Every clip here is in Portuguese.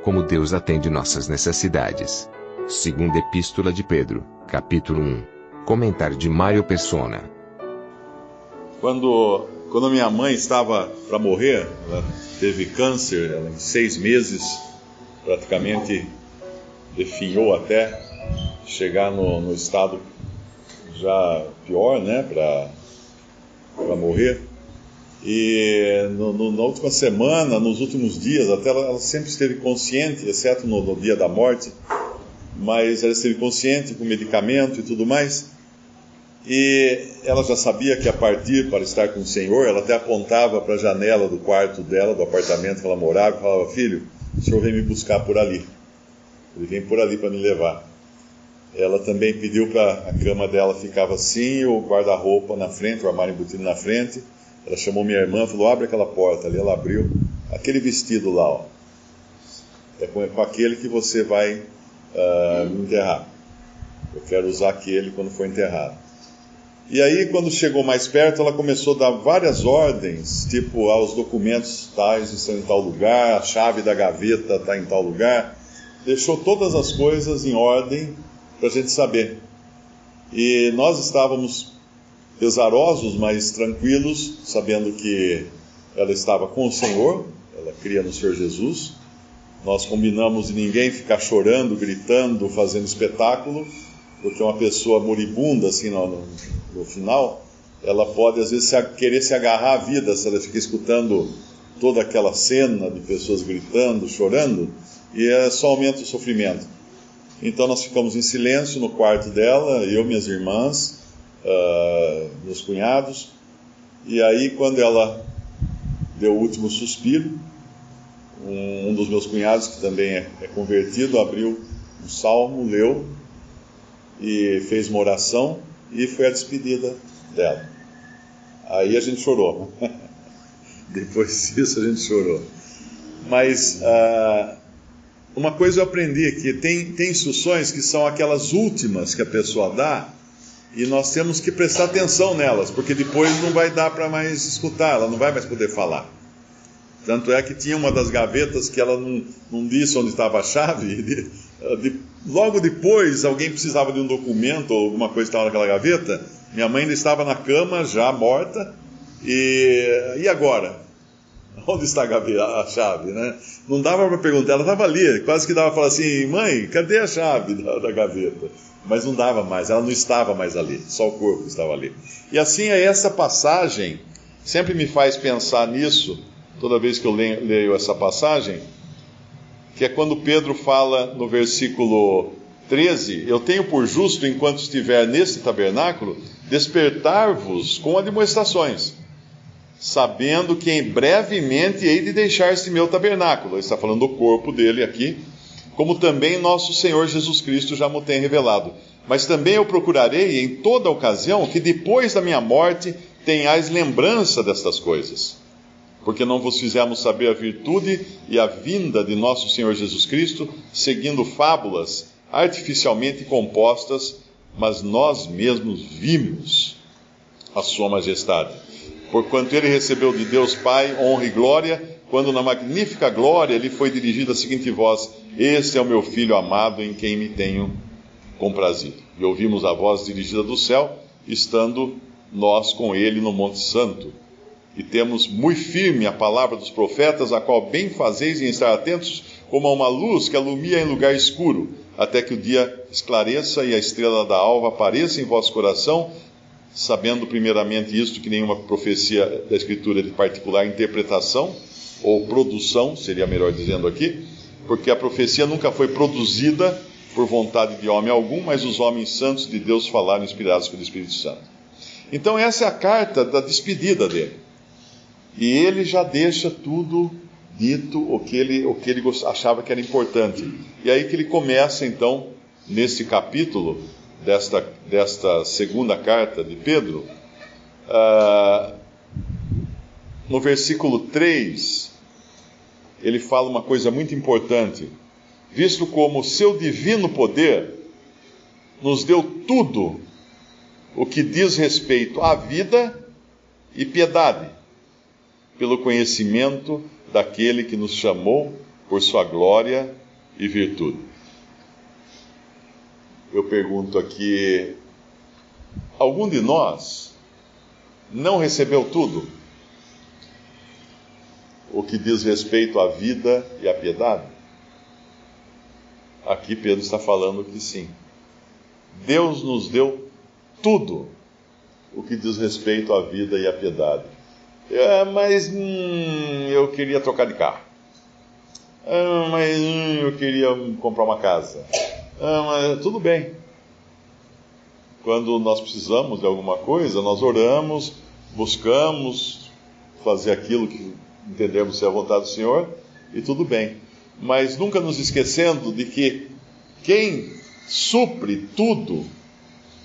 como Deus atende nossas necessidades. Segunda Epístola de Pedro, capítulo 1. Comentário de Mário Persona. Quando minha mãe estava para morrer, ela teve câncer, ela em 6 meses praticamente definhou até chegar no estado já pior, né, para morrer. E na última semana, nos últimos dias, até ela sempre esteve consciente, exceto no dia da morte, mas ela esteve consciente com medicamento e tudo mais. E ela já sabia que ia partir para estar com o Senhor. Ela até apontava para a janela do quarto dela, do apartamento que ela morava, e falava: filho, o Senhor vem me buscar por ali. Ele vem por ali para me levar. Ela também pediu para a cama dela ficava assim, o guarda-roupa na frente, o armário embutido na frente. Ela chamou minha irmã e falou: abre aquela porta ali. Ela abriu. Aquele vestido lá, ó, é com aquele que você vai me enterrar. Eu quero usar aquele quando for enterrado. E aí, quando chegou mais perto, ela começou a dar várias ordens, tipo, os documentos tais estão em tal lugar, a chave da gaveta está em tal lugar. Deixou todas as coisas em ordem para a gente saber. E nós estávamos pesarosos, mas tranquilos, sabendo que ela estava com o Senhor, ela cria no Senhor Jesus. Nós combinamos de ninguém ficar chorando, gritando, fazendo espetáculo, porque uma pessoa moribunda, assim, no final, ela pode, às vezes, querer se agarrar à vida, se ela fica escutando toda aquela cena de pessoas gritando, chorando, e só aumenta o sofrimento. Então nós ficamos em silêncio no quarto dela, eu, minhas irmãs, meus cunhados, e aí quando ela deu o último suspiro, um dos meus cunhados, que também é convertido, abriu um salmo, leu e fez uma oração, e foi a despedida dela. Aí a gente chorou. Depois disso a gente chorou. Mas uma coisa eu aprendi aqui, tem instruções que são aquelas últimas que a pessoa dá, e nós temos que prestar atenção nelas, porque depois não vai dar para mais escutar, ela não vai mais poder falar. Tanto é que tinha uma das gavetas que ela não disse onde estava a chave. Logo depois, alguém precisava de um documento ou alguma coisa que estava naquela gaveta. Minha mãe ainda estava na cama, já morta. E agora? Onde está a gaveta, a chave, né? Não dava para perguntar, ela estava ali. Quase que dava para falar assim: mãe, cadê a chave da gaveta? Mas não dava mais, ela não estava mais ali. Só o corpo estava ali. E assim, essa passagem sempre me faz pensar nisso, toda vez que eu leio essa passagem, que é quando Pedro fala no versículo 13: eu tenho por justo, enquanto estiver nesse tabernáculo, despertar-vos com admoestações, sabendo que em brevemente hei de deixar este meu tabernáculo. Ele está falando do corpo dele aqui, como também nosso Senhor Jesus Cristo já me tem revelado. Mas também eu procurarei em toda ocasião que depois da minha morte tenhais lembrança destas coisas, porque não vos fizemos saber a virtude e a vinda de nosso Senhor Jesus Cristo, seguindo fábulas artificialmente compostas, mas nós mesmos vimos a sua majestade. Porquanto ele recebeu de Deus Pai honra e glória, quando na magnífica glória lhe foi dirigida a seguinte voz: este é o meu Filho amado, em quem me tenho comprazido. E ouvimos a voz dirigida do céu, estando nós com ele no Monte Santo. E temos muito firme a palavra dos profetas, a qual bem fazeis em estar atentos, como a uma luz que alumia em lugar escuro, até que o dia esclareça e a estrela da alva apareça em vosso coração, sabendo primeiramente isto, que nenhuma profecia da Escritura é de particular interpretação, ou produção, seria melhor dizendo aqui, porque a profecia nunca foi produzida por vontade de homem algum, mas os homens santos de Deus falaram inspirados pelo Espírito Santo. Então essa é a carta da despedida dele. E ele já deixa tudo dito, o que ele achava que era importante. E aí que ele começa, então, nesse capítulo desta segunda carta de Pedro, no versículo 3, ele fala uma coisa muito importante. Visto como o seu divino poder nos deu tudo o que diz respeito à vida e piedade, pelo conhecimento daquele que nos chamou por sua glória e virtude. Eu pergunto aqui, algum de nós não recebeu tudo o que diz respeito à vida e à piedade? Aqui Pedro está falando que sim. Deus nos deu tudo o que diz respeito à vida e à piedade. Mas eu queria trocar de carro. Mas eu queria comprar uma casa. Mas tudo bem. Quando nós precisamos de alguma coisa, nós oramos, buscamos fazer aquilo que entendemos ser a vontade do Senhor, e tudo bem. Mas nunca nos esquecendo de que quem supre tudo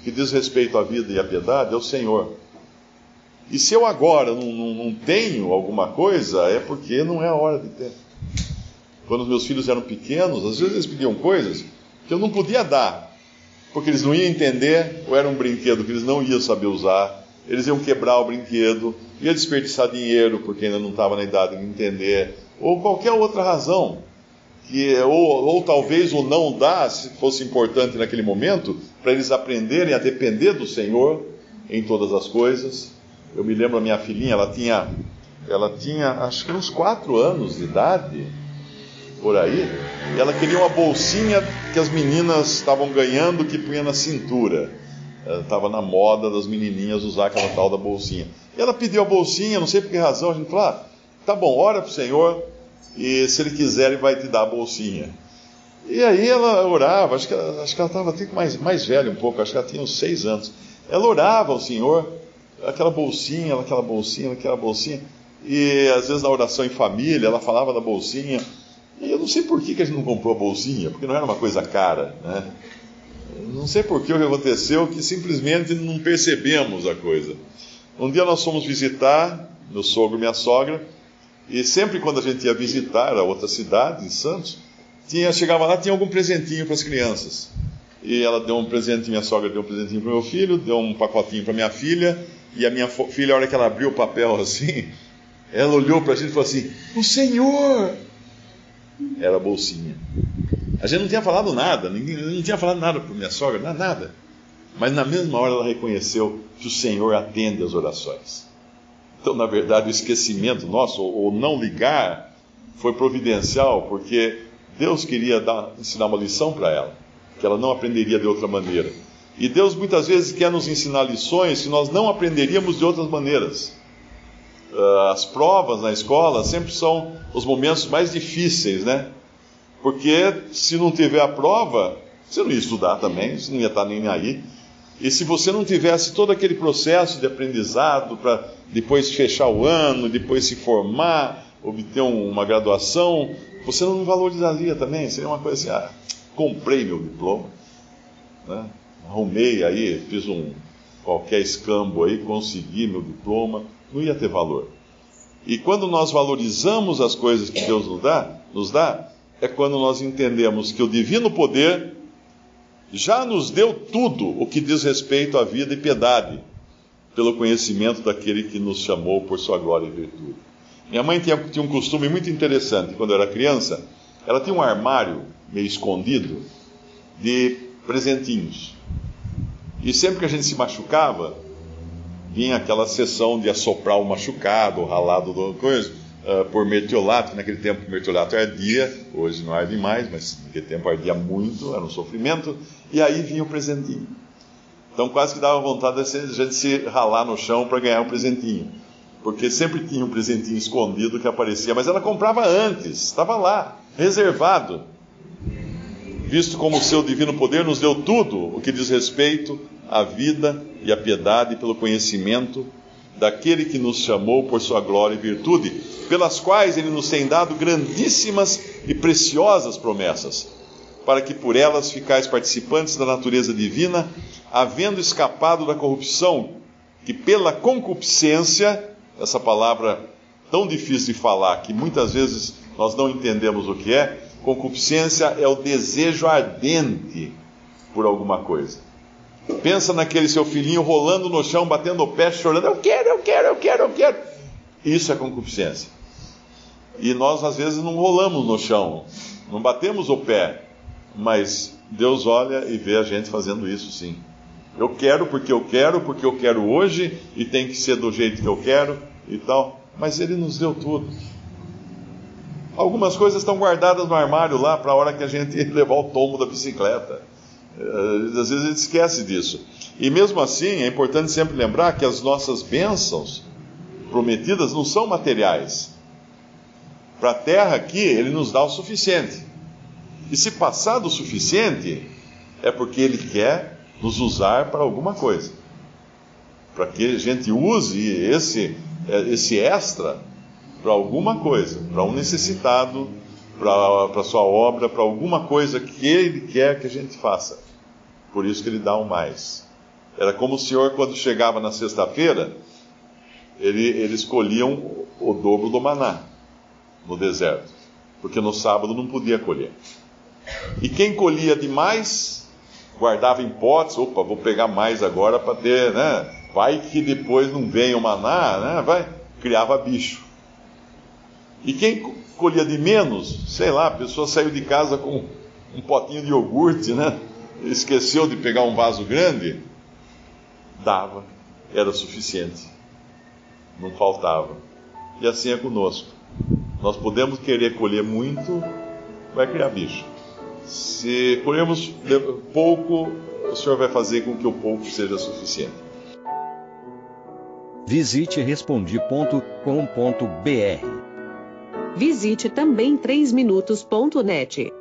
que diz respeito à vida e à piedade é o Senhor. E se eu agora não tenho alguma coisa, é porque não é a hora de ter. Quando os meus filhos eram pequenos, às vezes eles pediam coisas que eu não podia dar, porque eles não iam entender, ou era um brinquedo que eles não iam saber usar, eles iam quebrar o brinquedo, ia desperdiçar dinheiro, porque ainda não estava na idade de entender, ou qualquer outra razão, ou talvez o não dar fosse importante naquele momento, para eles aprenderem a depender do Senhor em todas as coisas. Eu me lembro, a minha filhinha, ela tinha acho que uns 4 anos de idade, por aí, e ela queria uma bolsinha que as meninas estavam ganhando, que punha na cintura. Estava na moda das menininhas usar aquela tal da bolsinha. E ela pediu a bolsinha, não sei por que razão, a gente falou, tá bom, ora para o Senhor, e se Ele quiser, Ele vai te dar a bolsinha. E aí ela orava, acho que ela estava até mais velha um pouco, acho que ela tinha uns 6 anos. Ela orava ao Senhor, aquela bolsinha, e às vezes na oração em família, ela falava da bolsinha. E eu não sei por que a gente não comprou a bolsinha, porque não era uma coisa cara, né? Não sei por que o que aconteceu, que simplesmente não percebemos a coisa. Um dia nós fomos visitar meu sogro e minha sogra, e sempre quando a gente ia visitar a outra cidade, em Santos, chegava lá, tinha algum presentinho para as crianças. E ela deu um presentinho, minha sogra deu um presentinho para o meu filho, deu um pacotinho para minha filha, e a minha filha, a hora que ela abriu o papel assim, ela olhou para a gente e falou assim, o Senhor! Era a bolsinha. A gente não tinha falado nada, não tinha falado nada para minha sogra, nada. Mas na mesma hora ela reconheceu que o Senhor atende às orações. Então, na verdade, o esquecimento nosso, ou não ligar, foi providencial, porque Deus queria ensinar uma lição para ela, que ela não aprenderia de outra maneira. E Deus muitas vezes quer nos ensinar lições que nós não aprenderíamos de outras maneiras. As provas na escola sempre são os momentos mais difíceis, né? Porque se não tiver a prova, você não ia estudar também, você não ia estar nem aí. E se você não tivesse todo aquele processo de aprendizado para depois fechar o ano, depois se formar, obter uma graduação, você não valorizaria também. Seria uma coisa assim, comprei meu diploma, né? Arrumei aí, fiz qualquer escambo aí, consegui meu diploma, não ia ter valor. E quando nós valorizamos as coisas que Deus nos dá, é quando nós entendemos que o divino poder já nos deu tudo o que diz respeito à vida e piedade, pelo conhecimento daquele que nos chamou por sua glória e virtude. Minha mãe tinha um costume muito interessante. Quando eu era criança, ela tinha um armário meio escondido de presentinhos. E sempre que a gente se machucava, vinha aquela sessão de assoprar o machucado, o ralado da coisa, por mertiolato. Naquele tempo o mertiolato ardia, hoje não arde mais, mas naquele tempo ardia muito, era um sofrimento, e aí vinha o presentinho. Então quase que dava vontade de a gente se ralar no chão para ganhar um presentinho, porque sempre tinha um presentinho escondido que aparecia, mas ela comprava antes, estava lá, reservado. Visto como o seu divino poder nos deu tudo o que diz respeito à vida e à piedade pelo conhecimento daquele que nos chamou por sua glória e virtude, pelas quais Ele nos tem dado grandíssimas e preciosas promessas, para que por elas ficais participantes da natureza divina, havendo escapado da corrupção, que pela concupiscência, essa palavra tão difícil de falar, que muitas vezes nós não entendemos o que é. Concupiscência é o desejo ardente por alguma coisa. Pensa naquele seu filhinho rolando no chão, batendo o pé, chorando, eu quero. Isso é concupiscência. E nós, às vezes, não rolamos no chão, não batemos o pé, mas Deus olha e vê a gente fazendo isso, sim. Eu quero porque eu quero hoje, e tem que ser do jeito que eu quero e tal. Mas Ele nos deu tudo. Algumas coisas estão guardadas no armário lá para a hora que a gente levar o tombo da bicicleta. Às vezes a gente esquece disso. E mesmo assim, é importante sempre lembrar que as nossas bênçãos prometidas não são materiais. Para a terra aqui, Ele nos dá o suficiente. E se passar do suficiente, é porque Ele quer nos usar para alguma coisa. Para que a gente use esse extra para alguma coisa, para um necessitado, para a sua obra, para alguma coisa que Ele quer que a gente faça. Por isso que Ele dá o mais. Era como o Senhor, quando chegava na sexta-feira, ele escolhia o dobro do maná no deserto, porque no sábado não podia colher. E quem colhia demais, guardava em potes, vou pegar mais agora para ter, né? Vai que depois não vem o maná, né? Criava bicho. E quem colhia de menos, sei lá, a pessoa saiu de casa com um potinho de iogurte, né? Esqueceu de pegar um vaso grande, dava, era suficiente, não faltava. E assim é conosco. Nós podemos querer colher muito, vai criar bicho. Se colhermos pouco, o Senhor vai fazer com que o pouco seja suficiente. Visite Respondi.com.br. Visite também 3minutos.net.